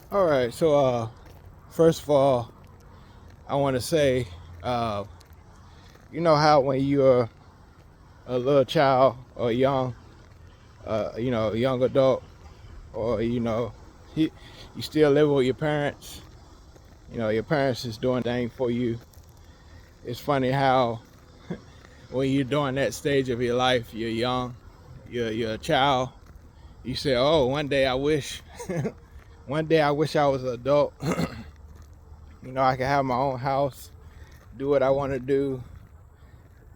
All right, so first of all, I want to say, uh, you know how when you're a little child or young, a young adult, or you, you still live with your parents. You know, your parents is doing thing for you. It's funny how when you're doing that stage of your life, you're young, you're a child. You say, "Oh, one day I wish, one day I wish I was an adult. I could have my own house, do what I want to do,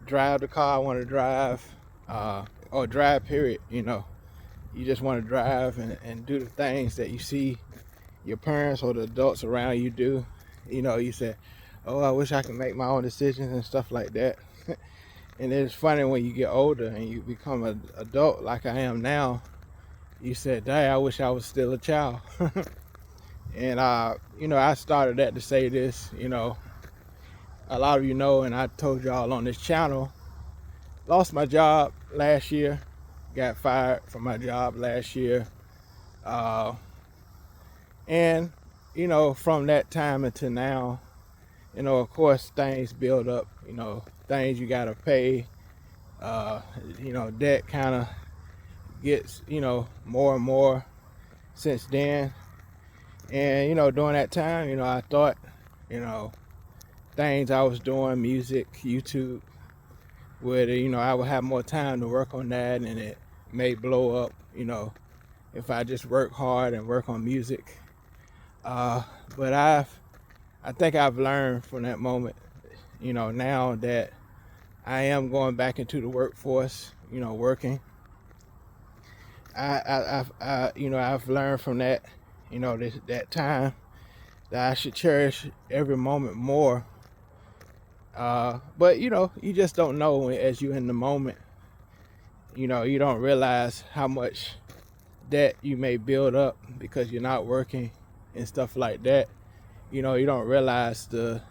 drive the car I want to drive, or drive. Period. You just want to drive and do the things that you see your parents or the adults around you do. You say, "Oh, I wish I could make my own decisions and stuff like that." And it's funny when you get older and you become an adult like I am now. You said, "Dang, I wish I was still a child." And I started that to say this. A lot of you know, and I told y'all on this channel, lost my job last year, got fired from my job last year. Uh, and, from that time until now, of course, things build up, things you got to pay. Debt kind of gets, more and more since then. And, during that time, I thought, you know, things I was doing, music, YouTube, where, I would have more time to work on that and it may blow up, if I just work hard and work on music. But I think I've learned from that moment, now that I am going back into the workforce, working. I've learned from that, that time that I should cherish every moment more. But you just don't know as you're in the moment. You don't realize how much debt you may build up because you're not working and stuff like that. You don't realize the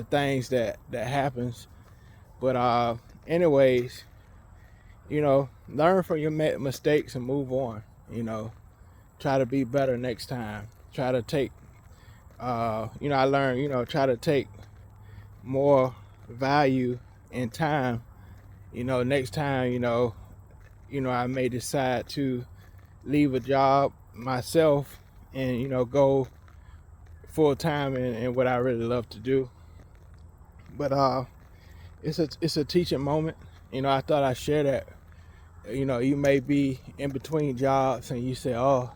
things that happens. But anyways, learn from your mistakes and move on. Try to be better next time. Try to take I learned, try to take more value in time. Next time, I may decide to leave a job myself and go full time in what I really love to do. But it's a teaching moment. I thought I'd share that. You may be in between jobs and you say, "Oh,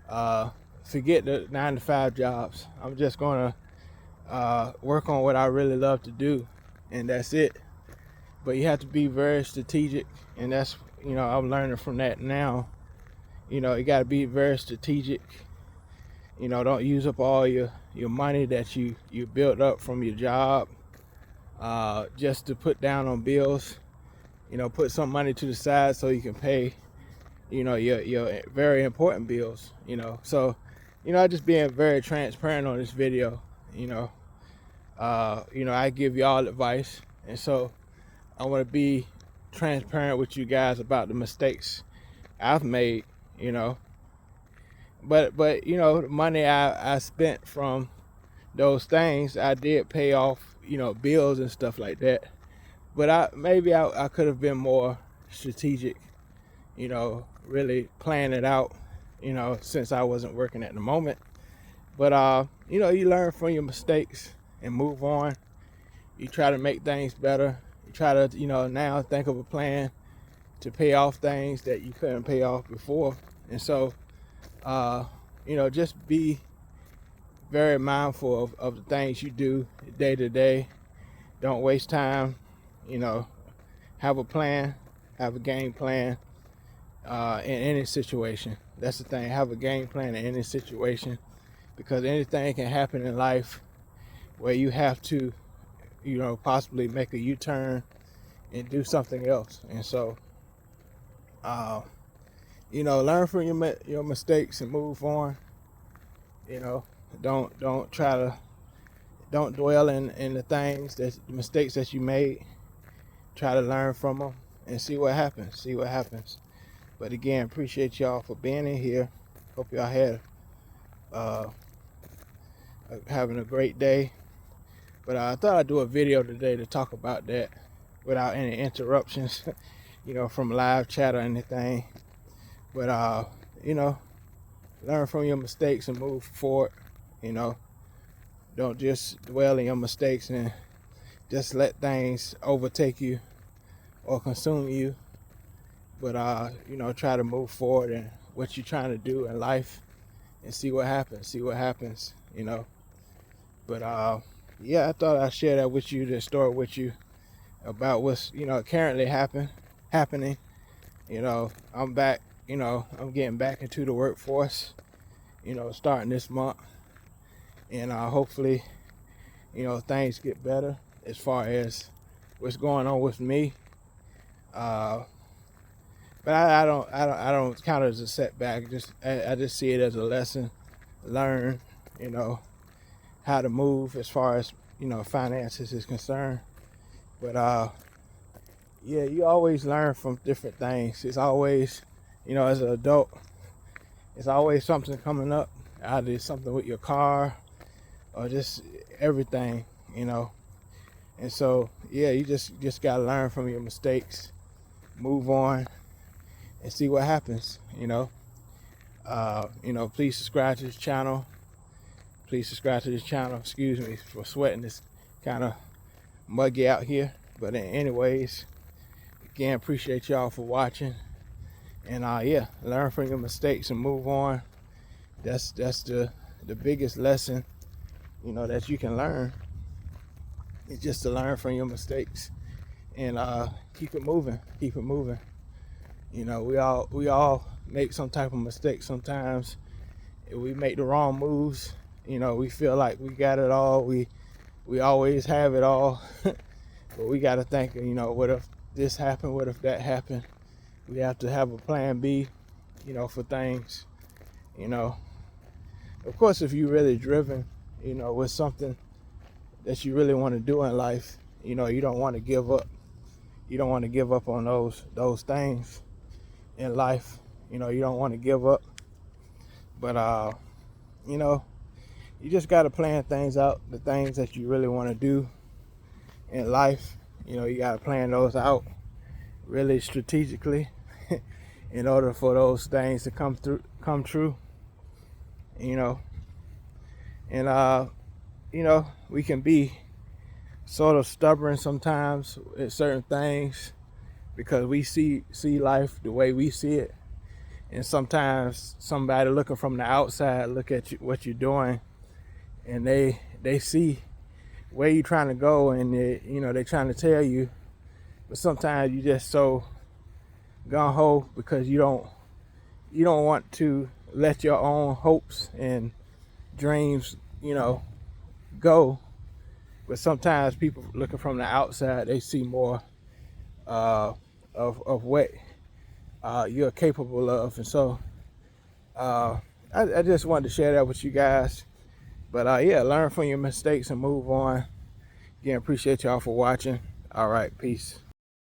uh, forget the 9 to 5 jobs. I'm just gonna work on what I really love to do, and that's it." But you have to be very strategic, and that's I'm learning from that now. You got to be very strategic. Don't use up all your money that you built up from your job just to put down on bills. Put some money to the side so you can pay your very important bills. So I just being very transparent on this video. You know, I give y'all advice, and so I want to be transparent with you guys about the mistakes I've made. You know, but the money I spent from those things, I did pay off bills and stuff like that. But I could have been more strategic. Really plan it out. Since I wasn't working at the moment. But you learn from your mistakes and move on. You try to make things better. You try to now think of a plan to pay off things that you couldn't pay off before. And so uh, just be very mindful of the things you do day to day. Don't waste time. You know, have a plan, have a game plan in any situation. That's the thing. Have a game plan in any situation because anything can happen in life where you have to, possibly make a U-turn and do something else. And so, uh, learn from your mistakes and move on. You know, don't try to don't dwell in the mistakes that you made. Try to learn from them and see what happens. See what happens. But again, appreciate y'all for being in here. Hope y'all had uh, having a great day. But I thought I'd do a video today to talk about that without any interruptions, from live chat or anything. But, learn from your mistakes and move forward. Don't just dwell in your mistakes and just let things overtake you or consume you. But, try to move forward in what you're trying to do in life and see what happens, But, yeah, I thought I'd share that with you, this story with you about what's, currently happening. I'm back, I'm getting back into the workforce, starting this month. And hopefully, things get better as far as what's going on with me. But I don't count it as a setback. I just see it as a lesson, learn, how to move as far as, finances is concerned. But yeah, you always learn from different things. It's always, as an adult, it's always something coming up. Either something with your car or just everything, And so, yeah, you just gotta learn from your mistakes, move on, and see what happens. Please subscribe to this channel. Excuse me for sweating. It's kind of muggy out here. But anyways, again, appreciate y'all for watching. And yeah, learn from your mistakes and move on. That's the biggest lesson, that you can learn. It's just to learn from your mistakes and keep it moving. We all make some type of mistake sometimes. If we make the wrong moves, we feel like we got it all. We always have it all. But we got to think, what if this happened? What if that happened? We have to have a plan B, for things. Of course, if you're really driven, with something that you really want to do in life, you don't want to give up. You don't want to give up on those things in life. You don't want to give up. But, you just got to plan things out, the things that you really want to do in life. You got to plan those out really strategically in order for those things to come true. And we can be sort of stubborn sometimes at certain things because we see life the way we see it. And sometimes somebody looking from the outside look at you, what you're doing, and they see where you're trying to go, and they're trying to tell you. But sometimes you just so gung-ho because you don't want to let your own hopes and dreams, go. But sometimes people looking from the outside, they see more of what you're capable of. And so I just wanted to share that with you guys. But yeah, learn from your mistakes and move on. Again, appreciate y'all for watching. All right, peace.